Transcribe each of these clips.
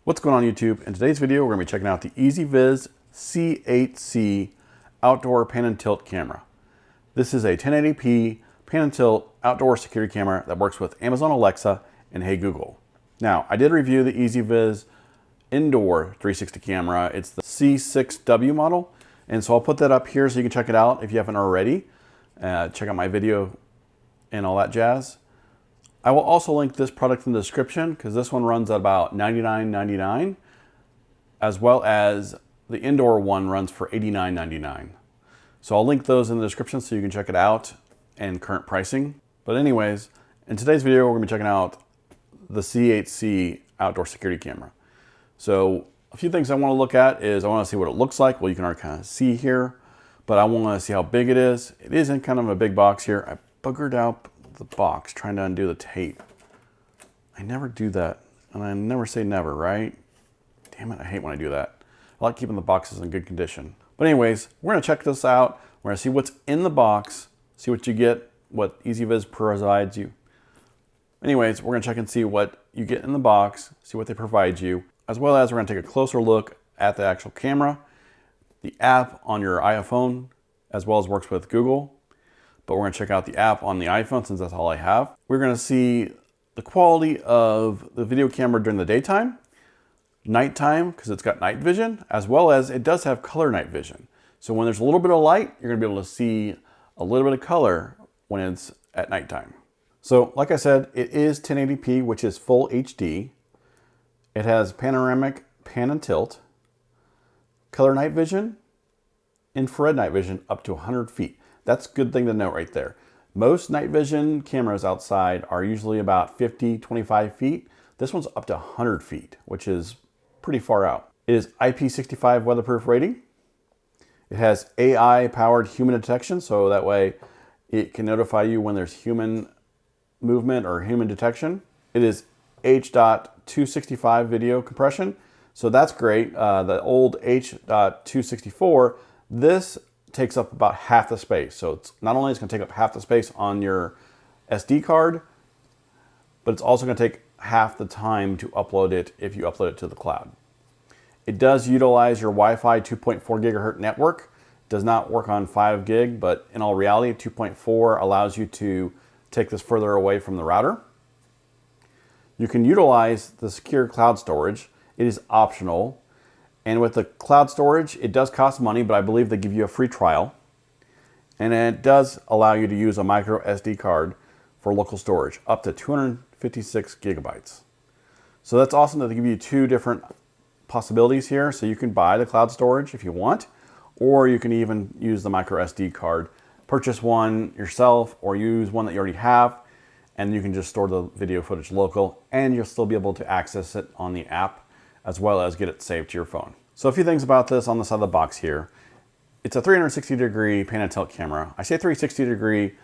What's going on YouTube? In today's video, we're going to be checking out the EZVIZ C8C outdoor pan and tilt camera. This is a 1080p pan and tilt outdoor security camera that works with Amazon Alexa and Hey Google. Now, I did review the EZVIZ indoor 360 camera. It's the C6W model, and so I'll put that up here so you can check it out if you haven't already. Check out my video and all that jazz. I will also link this product in the description because this one runs at about $99.99, as well as the indoor one runs for $89.99. So I'll link those in the description so you can check it out and current pricing. But anyways, in today's video, we're gonna be checking out the C8C outdoor security camera. So a few things I wanna look at is I wanna see what it looks like. Well, you can already kind of see here, but I wanna see how big it is. It is in kind of a big box here. I boogered out the box trying to undo the tape. I never do that, and I never say never, right? Damn it, I hate when I do that. I like keeping the boxes in good condition. But anyways, we're gonna check this out. We're gonna see what's in the box, see what you get, what EZVIZ provides you. Anyways, we're gonna check and see what you get in the box, see what they provide you, as well as we're gonna take a closer look at the actual camera, the app on your iPhone, as well as works with Google. But we're gonna check out the app on the iPhone since that's all I have. We're gonna see the quality of the video camera during the daytime, nighttime, because it's got night vision, as well as it does have color night vision. So when there's a little bit of light, you're gonna be able to see a little bit of color when it's at nighttime. So like I said, it is 1080p, which is full HD. It has panoramic pan and tilt, color night vision, infrared night vision up to 100 feet. That's a good thing to note right there. Most night vision cameras outside are usually about 50, 25 feet. This one's up to 100 feet, which is pretty far out. It is IP65 weatherproof rating. It has AI powered human detection, so that way it can notify you when there's human movement or human detection. It is H.265 video compression, so that's great. The old H.264, this takes up about half the space. So it's not only is it going to take up half the space on your SD card, but it's also going to take half the time to upload it if you upload it to the cloud. It does utilize your Wi-Fi 2.4 gigahertz network. It does not work on 5 gig, but in all reality, 2.4 allows you to take this further away from the router. You can utilize the secure cloud storage. It is optional. And with the cloud storage, it does cost money, but I believe they give you a free trial. And it does allow you to use a micro SD card for local storage, up to 256 gigabytes. So that's awesome that they give you two different possibilities here. So you can buy the cloud storage if you want, or you can even use the micro SD card. Purchase one yourself or use one that you already have, and you can just store the video footage local, and you'll still be able to access it on the app, as well as get it saved to your phone. So a few things about this on the side of the box here. It's a 360 degree pan and tilt camera. I say 360 degree,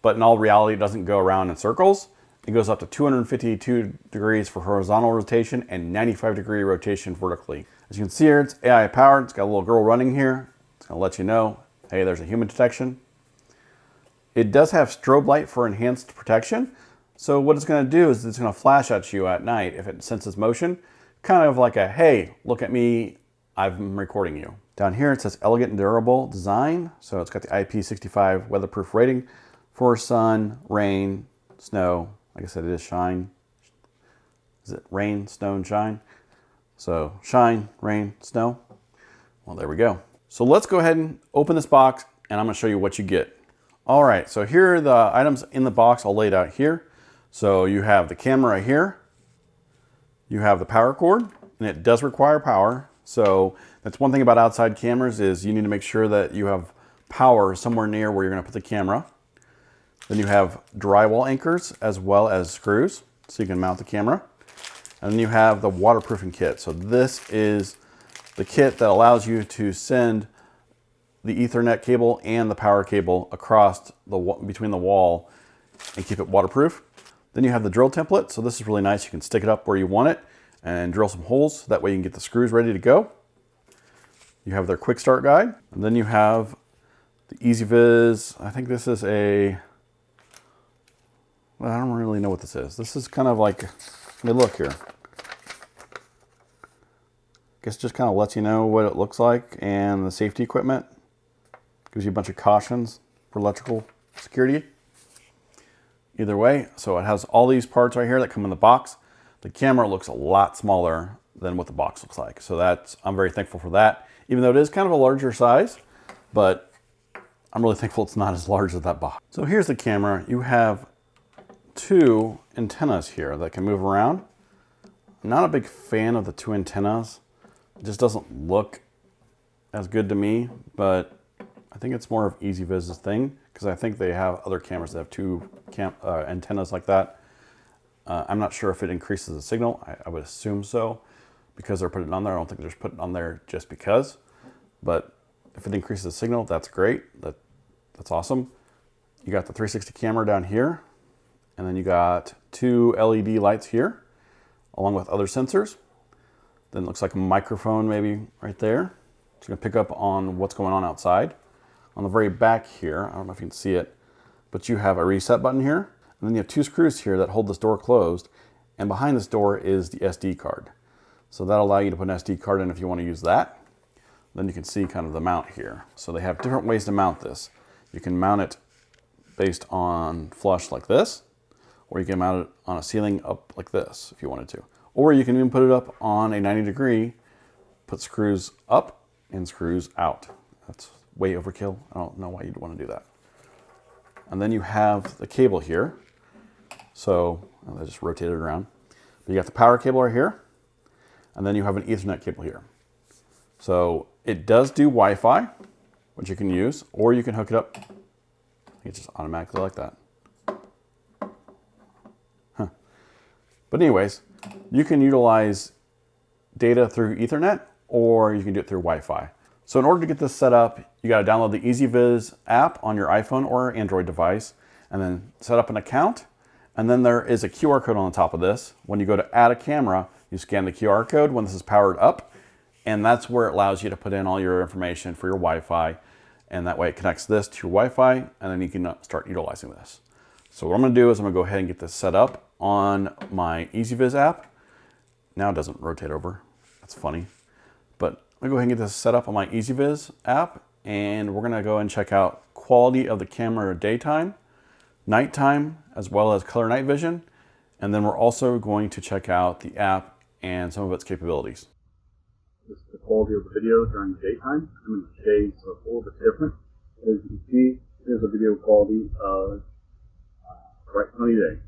but in all reality, it doesn't go around in circles. It goes up to 252 degrees for horizontal rotation and 95-degree rotation vertically. As you can see here, it's AI powered. It's got a little girl running here. It's gonna let you know, hey, there's a human detection. It does have strobe light for enhanced protection. So what it's gonna do is it's gonna flash at you at night if it senses motion. Kind of like a, hey, look at me, I'm recording you. Down here it says elegant and durable design. So it's got the IP65 weatherproof rating for sun, rain, snow. Like I said, it is shine. Is it rain, snow, and shine? So shine, rain, snow. Well, there we go. So let's go ahead and open this box and I'm gonna show you what you get. All right, so here are the items in the box. I'll lay it out here. So you have the camera right here. You have the power cord, and it does require power. So that's one thing about outside cameras is you need to make sure that you have power somewhere near where you're gonna put the camera. Then you have drywall anchors as well as screws, so you can mount the camera. And then you have the waterproofing kit. So this is the kit that allows you to send the Ethernet cable and the power cable across between the wall and keep it waterproof. Then you have the drill template. So this is really nice. You can stick it up where you want it and drill some holes. That way you can get the screws ready to go. You have their quick start guide. And then you have the EZVIZ. I think this is a, well, I don't really know what this is. This is kind of like, let me look here. guess just kind of lets you know what it looks like, and the safety equipment gives you a bunch of cautions for electrical security. Either way, so it has all these parts right here that come in the box. The camera looks a lot smaller than what the box looks like. So I'm very thankful for that, even though it is kind of a larger size, but I'm really thankful it's not as large as that box. So here's the camera. You have two antennas here that can move around. I'm not a big fan of the two antennas. It just doesn't look as good to me, but I think it's more of EZVIZ's thing, because I think they have other cameras that have two antennas like that. I'm not sure if it increases the signal. I would assume so, because they're putting it on there. I don't think they're just putting it on there just because. But if it increases the signal, that's great. That's awesome. You got the 360 camera down here, and then you got two LED lights here, along with other sensors. Then it looks like a microphone maybe right there. It's gonna pick up on what's going on outside. On the very back here, I don't know if you can see it, but you have a reset button here, and then you have two screws here that hold this door closed, and behind this door is the SD card. So that'll allow you to put an SD card in if you want to use that. Then you can see kind of the mount here. So they have different ways to mount this. You can mount it based on flush like this, or you can mount it on a ceiling up like this if you wanted to. Or you can even put it up on a 90 degree, put screws up and screws out. That's way overkill. I don't know why you'd want to do that. And then you have the cable here. So I just rotate it around. But you got the power cable right here, and then you have an Ethernet cable here. So it does do Wi-Fi, which you can use, or you can hook it up. It's just automatically like that. Huh. But anyways, you can utilize data through Ethernet, or you can do it through Wi-Fi. So in order to get this set up, you got to download the EZVIZ app on your iPhone or Android device, and then set up an account. And then there is a QR code on the top of this. When you go to add a camera, you scan the QR code when this is powered up, and that's where it allows you to put in all your information for your Wi-Fi. And that way it connects this to your Wi-Fi, and then you can start utilizing this. So what I'm gonna do is I'm gonna go ahead and get this set up on my EZVIZ app. Now it doesn't rotate over, that's funny. But I'm gonna go ahead and get this set up on my EZVIZ app, and we're gonna go and check out quality of the camera daytime, nighttime, as well as color night vision. And then we're also going to check out the app and some of its capabilities. This is the quality of the video during the daytime. I'm in the shade, so it's a little bit different. As you can see, here's the video quality of bright sunny day.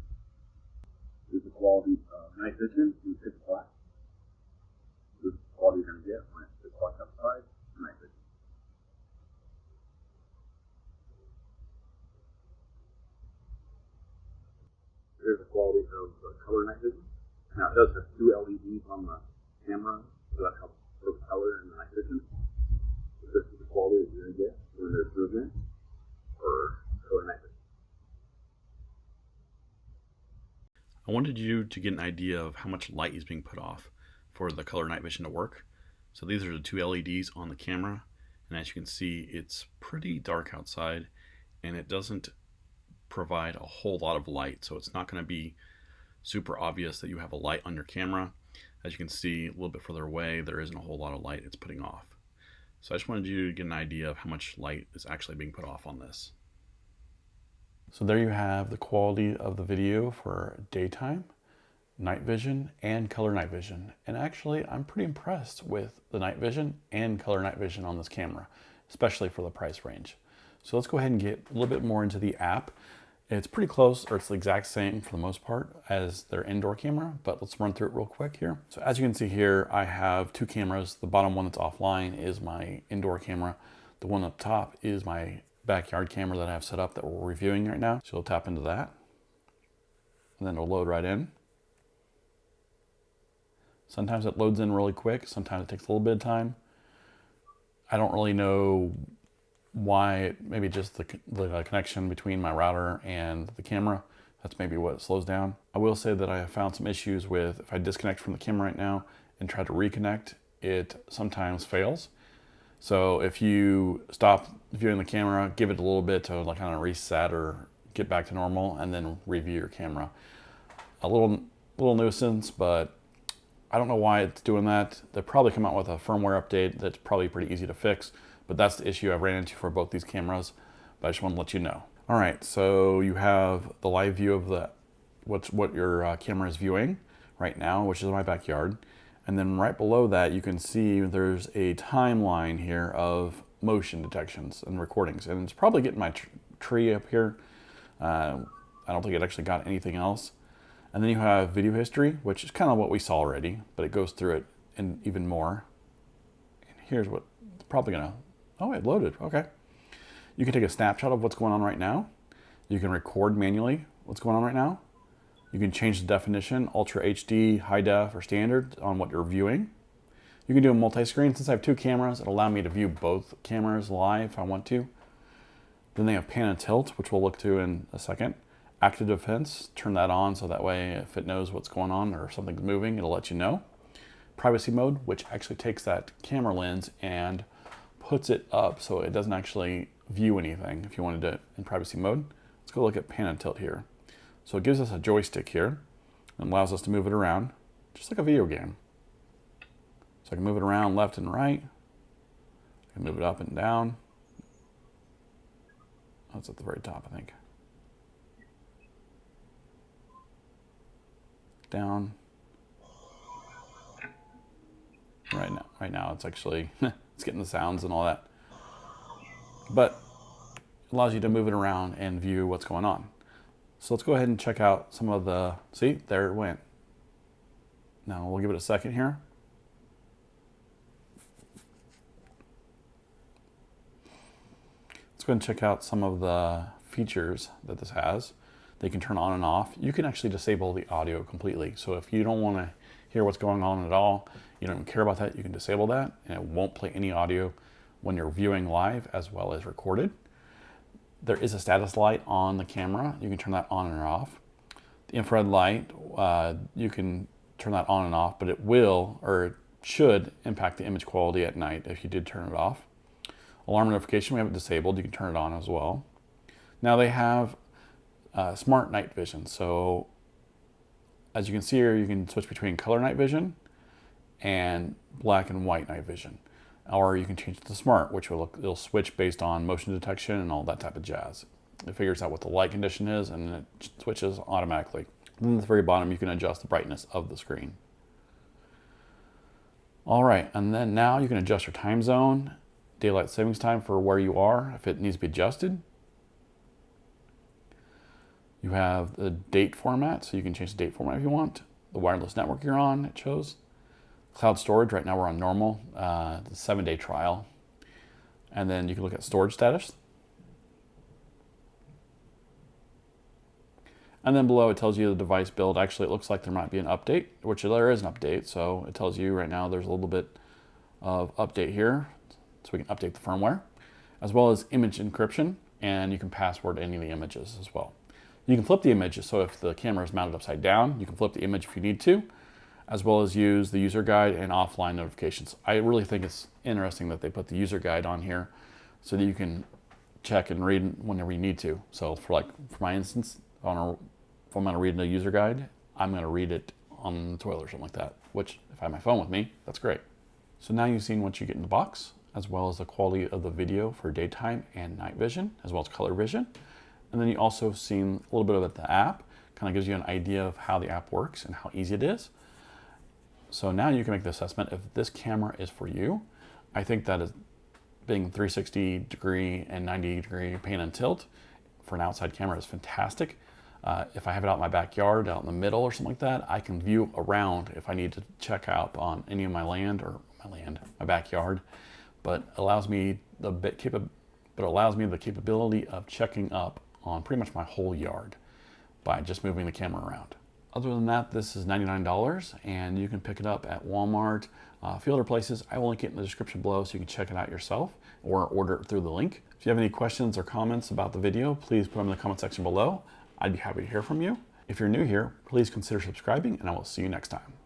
Here's the quality of night vision in pitch black. This is the quality you're going to get when it's pitch black outside, night vision. Here's the quality of the color night vision. Now it does have two LEDs on the camera, so that helps both color and night vision. This is the quality that you're going to get when there's movement or color night vision. I wanted you to get an idea of how much light is being put off for the color night vision to work. So these are the two LEDs on the camera, and as you can see, it's pretty dark outside, and it doesn't provide a whole lot of light, so it's not going to be super obvious that you have a light on your camera. As you can see a little bit further away, there isn't a whole lot of light it's putting off. So I just wanted you to get an idea of how much light is actually being put off on this. So there you have the quality of the video for daytime, night vision, and color night vision. And actually, I'm pretty impressed with the night vision and color night vision on this camera, especially for the price range. So let's go ahead and get a little bit more into the app. It's pretty close, or it's the exact same for the most part as their indoor camera, but let's run through it real quick here. So as you can see here, I have two cameras. The bottom one that's offline is my indoor camera. The one up top is my backyard camera that I have set up that we're reviewing right now. So we'll tap into that, and then it'll load right in. Sometimes it loads in really quick. Sometimes it takes a little bit of time. I don't really know why. Maybe just the connection between my router and the camera. That's maybe what it slows down. I will say that I have found some issues with, if I disconnect from the camera right now and try to reconnect, it sometimes fails. So if you stop viewing the camera, give it a little bit to like kind of reset or get back to normal, and then review your camera. A little nuisance, but I don't know why it's doing that. They'll probably come out with a firmware update that's probably pretty easy to fix, but that's the issue I've ran into for both these cameras. But I just want to let you know. All right, so you have the live view of what your camera is viewing right now, which is my backyard. And then right below that, you can see there's a timeline here of motion detections and recordings. And it's probably getting my tree up here. I don't think it actually got anything else. And then you have video history, which is kind of what we saw already, but it goes through it and even more. And here's what it's probably gonna, oh, it loaded, okay. You can take a snapshot of what's going on right now. You can record manually what's going on right now. You can change the definition, Ultra HD, High Def, or Standard on what you're viewing. You can do a multi-screen. Since I have two cameras, it'll allow me to view both cameras live if I want to. Then they have pan and tilt, which we'll look to in a second. Active defense, turn that on so that way if it knows what's going on or something's moving, it'll let you know. Privacy mode, which actually takes that camera lens and puts it up so it doesn't actually view anything if you wanted to in privacy mode. Let's go look at pan and tilt here. So it gives us a joystick here and allows us to move it around, just like a video game. So I can move it around left and right. I can move it up and down. That's at the very top, I think. Down. Right now it's actually, it's getting the sounds and all that. But it allows you to move it around and view what's going on. So let's go ahead and check out some of the, see, there it went. Now we'll give it a second here. Let's go ahead and check out some of the features that this has. They can turn on and off. You can actually disable the audio completely. So if you don't want to hear what's going on at all, you don't care about that, you can disable that and it won't play any audio when you're viewing live as well as recorded. There is a status light on the camera. You can turn that on and off. The infrared light, you can turn that on and off, but it will or it should impact the image quality at night if you did turn it off. Alarm notification, we have it disabled. You can turn it on as well. Now they have smart night vision. So as you can see here, you can switch between color night vision and black and white night vision. Or you can change it to smart, which it'll switch based on motion detection and all that type of jazz. It figures out what the light condition is and it switches automatically. And then at the very bottom, you can adjust the brightness of the screen. All right, and then now you can adjust your time zone, daylight savings time for where you are, if it needs to be adjusted. You have the date format, so you can change the date format if you want. The wireless network you're on, it shows. Cloud storage, right now we're on normal, the 7-day trial. And then you can look at storage status. And then below it tells you the device build. Actually, it looks like there might be an update, which there is an update. So it tells you right now there's a little bit of update here. So we can update the firmware, as well as image encryption, and you can password any of the images as well. You can flip the images, so if the camera is mounted upside down, you can flip the image if you need to, as well as use the user guide and offline notifications. I really think it's interesting that they put the user guide on here so that you can check and read whenever you need to. So for my instance, if I'm gonna read the user guide, I'm gonna read it on the toilet or something like that, which if I have my phone with me, that's great. So now you've seen what you get in the box, as well as the quality of the video for daytime and night vision, as well as color vision. And then you also have seen a little bit of the app, kind of gives you an idea of how the app works and how easy it is. So now you can make the assessment if this camera is for you. I think that is being 360 degree and 90 degree pan and tilt for an outside camera is fantastic. If I have it out in my backyard, out in the middle or something like that, I can view around if I need to check out on any of my my backyard. But allows me the capability of checking up on pretty much my whole yard by just moving the camera around. Other than that, this is $99 and you can pick it up at Walmart, a few other places. I will link it in the description below so you can check it out yourself or order it through the link. If you have any questions or comments about the video, please put them in the comment section below. I'd be happy to hear from you. If you're new here, please consider subscribing and I will see you next time.